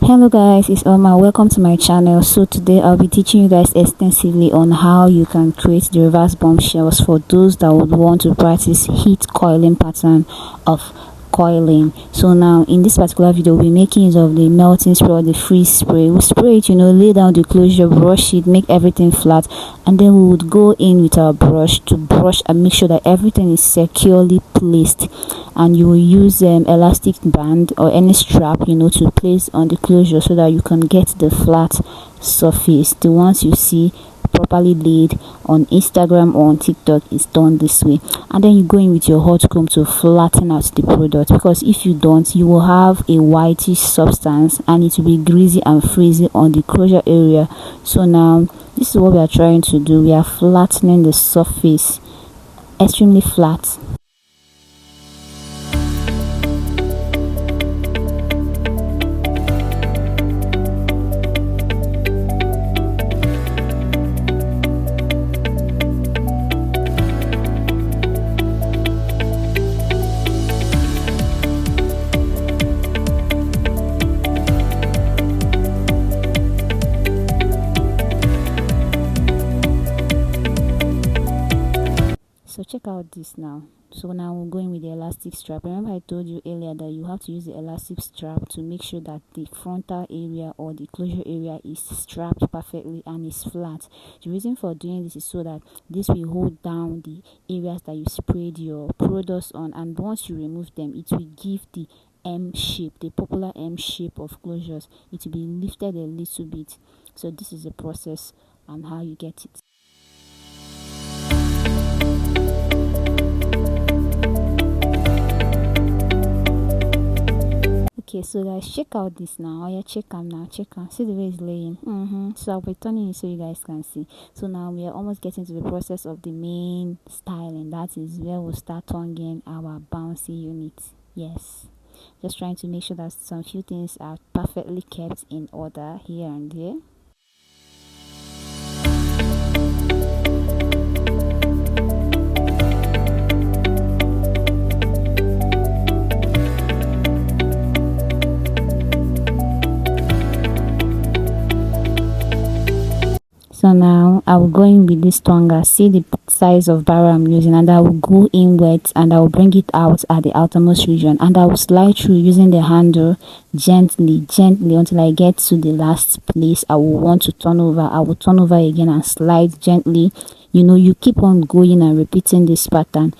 Hello guys, it's Oma. Welcome to my channel. So today I'll be teaching you guys extensively on how you can create the reverse bombshells for those that would want to practice heat coiling pattern of coiling. So now in this particular video we'll be making use of the melting spray or the freeze spray. We'll spray it, lay down the closure, brush it, make everything flat, and then we would go in with our brush to brush and make sure that everything is securely placed. And you will use elastic band or any strap to place on the closure so that you can get the flat surface. The ones you see properly laid on Instagram or on TikTok is done this way. And then you go in with your hot comb to flatten out the product, because if you don't, you will have a whitish substance and it will be greasy and frizzy on the closure area. So now this is what we are trying to do. We are flattening the surface extremely flat. So check out this now. So now we're going with the elastic strap. Remember I told you earlier that you have to use the elastic strap to make sure that the frontal area or the closure area is strapped perfectly and is flat. The reason for doing this is so that this will hold down the areas that you sprayed your products on, and once you remove them, it will give the M shape, the popular M shape of closures. It will be lifted a little bit. So this is the process and how you get it. Okay, so guys, check out this now. Oh yeah, check them now. Check them. See the way it's laying. So I'll be turning it so you guys can see. So now we are almost getting to the process of the main styling. That is where we'll start tonguing our bouncy unit. Yes, just trying to make sure that some few things are perfectly kept in order here and there. So now I will go in with this tonger. See the size of barrel I'm using, and I will go in wet and I will bring it out at the outermost region, and I will slide through using the handle gently until I get to the last place I will want to turn over. I will turn over again and slide gently. You keep on going and repeating this pattern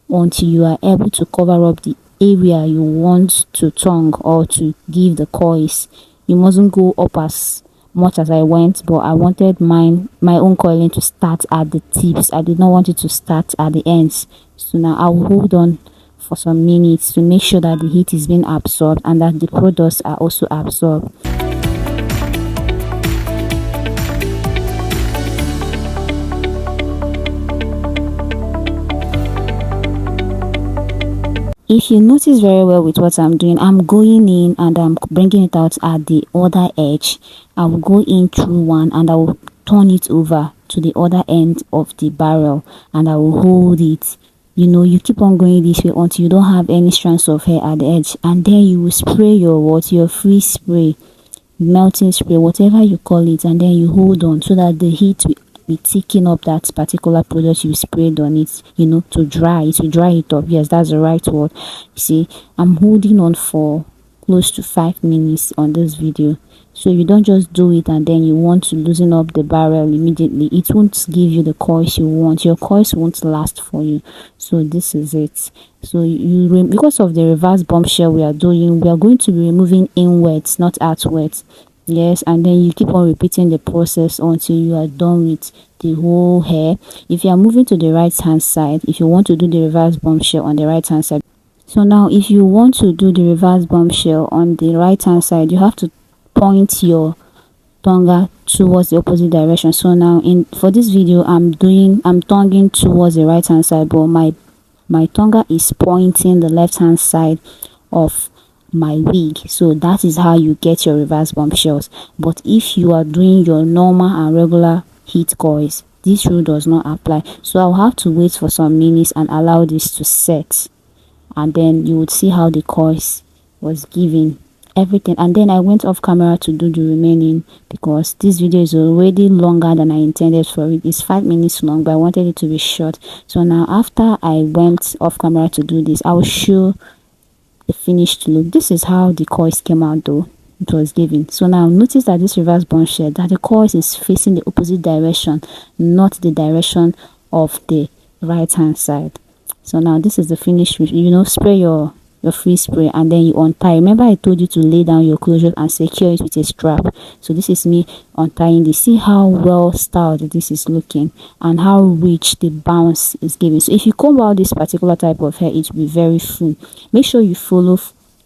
until you are able to cover up the area you want to tongue or to give the coils. You mustn't go up as much as I went, but I wanted my own coiling to start at the tips. I did not want it to start at the ends. So now I will hold on for some minutes to make sure that the heat is being absorbed and that the products are also absorbed. If you notice very well with what I'm doing, I'm going in and I'm bringing it out at the other edge. I will go in through one and I will turn it over to the other end of the barrel and I will hold it. You keep on going this way until you don't have any strands of hair at the edge, and then you will spray your freeze spray, melting spray, whatever you call it, and then you hold on so that the heat will be taking up that particular product you sprayed on it, to dry it, to dry it up. Yes, that's the right word. You see, I'm holding on for close to 5 minutes on this video. So you don't just do it and then you want to loosen up the barrel immediately. It won't give you the coils you want. Your coils won't last for you. So this is it. So because of the reverse bombshell we are doing, we are going to be removing inwards, not outwards. Yes, and then you keep on repeating the process until you are done with the whole hair. If you are moving to the right hand side, if you want to do the reverse bombshell on the right hand side, so now if you want to do the reverse bombshell on the right hand side, you have to point your tonger towards the opposite direction. So now for this video I'm tonguing towards the right hand side, but my tonger is pointing the left hand side of my wig. So that is how you get your reverse bombshells. But if you are doing your normal and regular heat coils, this rule does not apply. So I'll have to wait for some minutes and allow this to set, and then you would see how the coils was giving everything. And then I went off camera to do the remaining, because this video is already longer than I intended for it. It's 5 minutes long, but I wanted it to be short. So now after I went off camera to do this, I'll show the finished look. This is how the coils came out though. It was given. So now notice that this reverse bun shirt, that the coils is facing the opposite direction, not the direction of the right hand side. So now this is the finished. Spray your free spray and then you untie. Remember I told you to lay down your closure and secure it with a strap. So this is me untying this. See how well styled this is looking and how rich the bounce is giving. So if you comb out this particular type of hair, it will be very full. Make sure you follow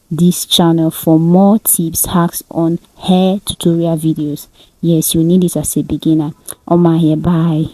this channel for more tips, hacks on hair tutorial videos. Yes, you need it as a beginner. On my hair, bye.